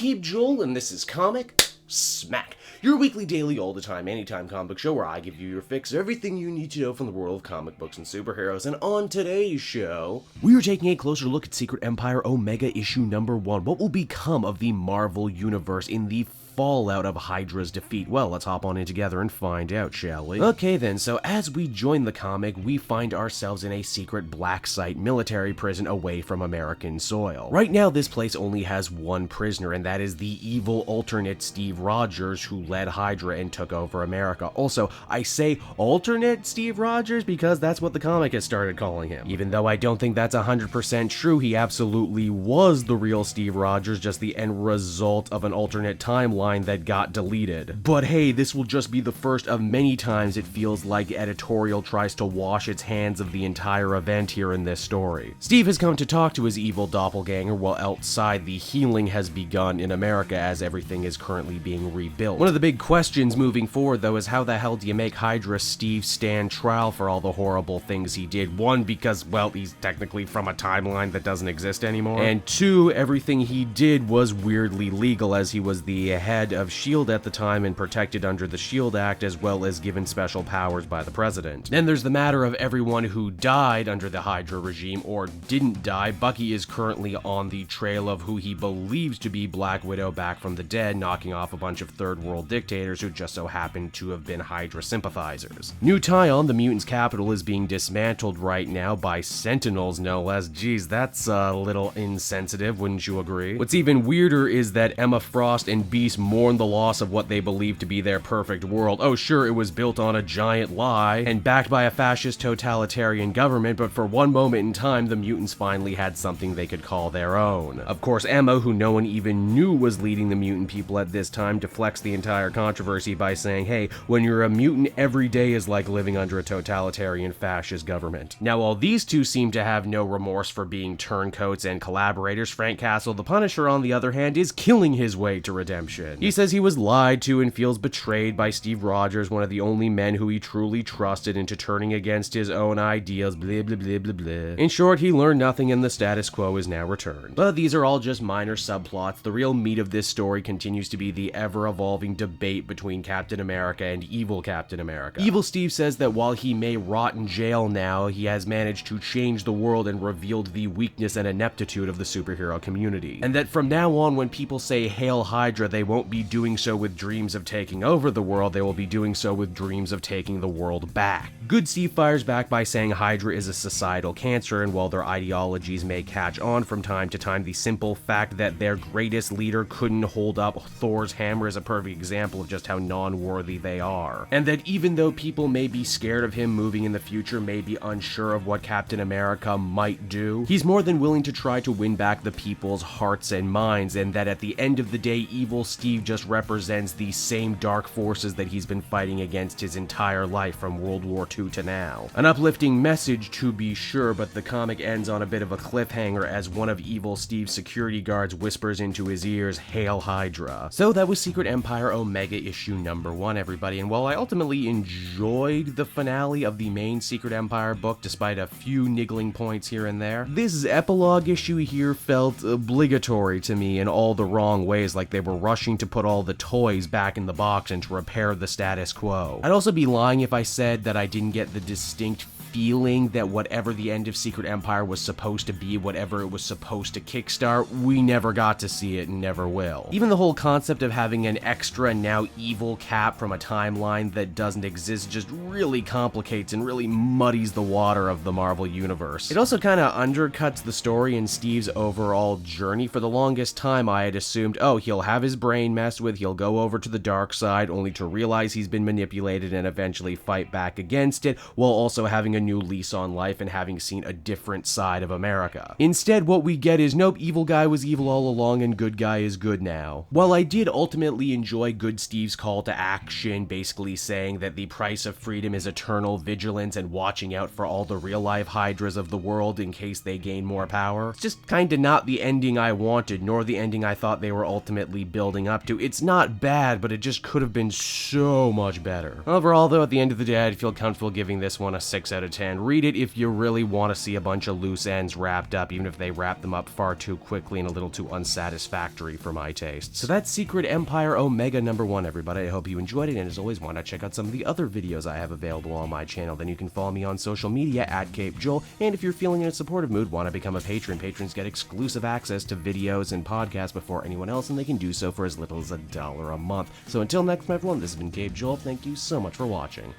Cape Joel, and this is Comic Smack, your weekly, daily, all the time, anytime comic book show where I give you your fix of everything you need to know from the world of comic books and superheroes. And on today's show, we are taking a closer look at Secret Empire Omega issue number 1. What will become of the Marvel Universe in the fallout of Hydra's defeat? Well, let's hop on in together and find out, shall we? Okay then, so as we join the comic, we find ourselves in a secret black site military prison away from American soil. Right now, this place only has one prisoner, and that is the evil alternate Steve Rogers, who led Hydra and took over America. Also, I say alternate Steve Rogers because that's what the comic has started calling him. Even though I don't think that's 100% true, he absolutely was the real Steve Rogers, just the end result of an alternate timeline that got deleted. But hey, this will just be the first of many times it feels like editorial tries to wash its hands of the entire event here in this story. Steve has come to talk to his evil doppelganger, while outside the healing has begun in America as everything is currently being rebuilt. One of the big questions moving forward though is how the hell do you make Hydra Steve stand trial for all the horrible things he did? One, because, well, he's technically from a timeline that doesn't exist anymore. And two, everything he did was weirdly legal, as he was the head of S.H.I.E.L.D. at the time and protected under the S.H.I.E.L.D. Act, as well as given special powers by the president. Then there's the matter of everyone who died under the Hydra regime or didn't die. Bucky is currently on the trail of who he believes to be Black Widow back from the dead, knocking off a bunch of third world dictators who just so happen to have been Hydra sympathizers. New Tyon, the mutants' capital, is being dismantled right now by Sentinels, no less. Geez, that's a little insensitive, wouldn't you agree? What's even weirder is that Emma Frost and Beast mourn the loss of what they believe to be their perfect world. Oh sure, it was built on a giant lie and backed by a fascist totalitarian government, but for one moment in time, the mutants finally had something they could call their own. Of course, Emma, who no one even knew was leading the mutant people at this time, deflects the entire controversy by saying, hey, when you're a mutant, every day is like living under a totalitarian fascist government. Now, while these two seem to have no remorse for being turncoats and collaborators, Frank Castle, the Punisher, on the other hand, is killing his way to redemption. He says he was lied to and feels betrayed by Steve Rogers, one of the only men who he truly trusted, into turning against his own ideals, blah blah blah blah blah. In short, he learned nothing and the status quo is now returned. But these are all just minor subplots. The real meat of this story continues to be the ever-evolving debate between Captain America and evil Captain America. Evil Steve says that while he may rot in jail now, he has managed to change the world and revealed the weakness and ineptitude of the superhero community. And that from now on, when people say Hail Hydra, they won't be doing so with dreams of taking over the world, they will be doing so with dreams of taking the world back. Good Steve fires back by saying Hydra is a societal cancer, and while their ideologies may catch on from time to time, the simple fact that their greatest leader couldn't hold up Thor's hammer is a perfect example of just how non-worthy they are. And that even though people may be scared of him moving in the future, may be unsure of what Captain America might do, he's more than willing to try to win back the people's hearts and minds, and that at the end of the day, evil Steve just represents the same dark forces that he's been fighting against his entire life from World War II to now. An uplifting message, to be sure, but the comic ends on a bit of a cliffhanger as one of evil Steve's security guards whispers into his ears, Hail Hydra. So that was Secret Empire Omega issue number 1, everybody, and while I ultimately enjoyed the finale of the main Secret Empire book, despite a few niggling points here and there, this epilogue issue here felt obligatory to me in all the wrong ways, like they were rushing to put all the toys back in the box and to repair the status quo. I'd also be lying if I said that I didn't get the distinct feeling that whatever the end of Secret Empire was supposed to be, whatever it was supposed to kickstart, we never got to see it and never will. Even the whole concept of having an extra, now evil Cap from a timeline that doesn't exist just really complicates and really muddies the water of the Marvel Universe. It also kind of undercuts the story and Steve's overall journey. For the longest time, I had assumed, oh, he'll have his brain messed with, he'll go over to the dark side, only to realize he's been manipulated and eventually fight back against it, while also having a new lease on life and having seen a different side of America. Instead, what we get is, nope, evil guy was evil all along and good guy is good now. While I did ultimately enjoy Good Steve's call to action, basically saying that the price of freedom is eternal vigilance and watching out for all the real-life Hydras of the world in case they gain more power, it's just kinda not the ending I wanted, nor the ending I thought they were ultimately building up to. It's not bad, but it just could have been so much better. Overall, though, at the end of the day, I'd feel comfortable giving this one a 6 out of of 10. Read it if you really want to see a bunch of loose ends wrapped up, even if they wrap them up far too quickly and a little too unsatisfactory for my taste. So that's Secret Empire Omega #1, everybody. I hope you enjoyed it, and as always, why not check out some of the other videos I have available on my channel. Then you can follow me on social media at Cape Joel, and if you're feeling in a supportive mood, want to become a patron. Patrons get exclusive access to videos and podcasts before anyone else, and they can do so for as little as $1 a month. So until next time, everyone, this has been Cape Joel. Thank you so much for watching.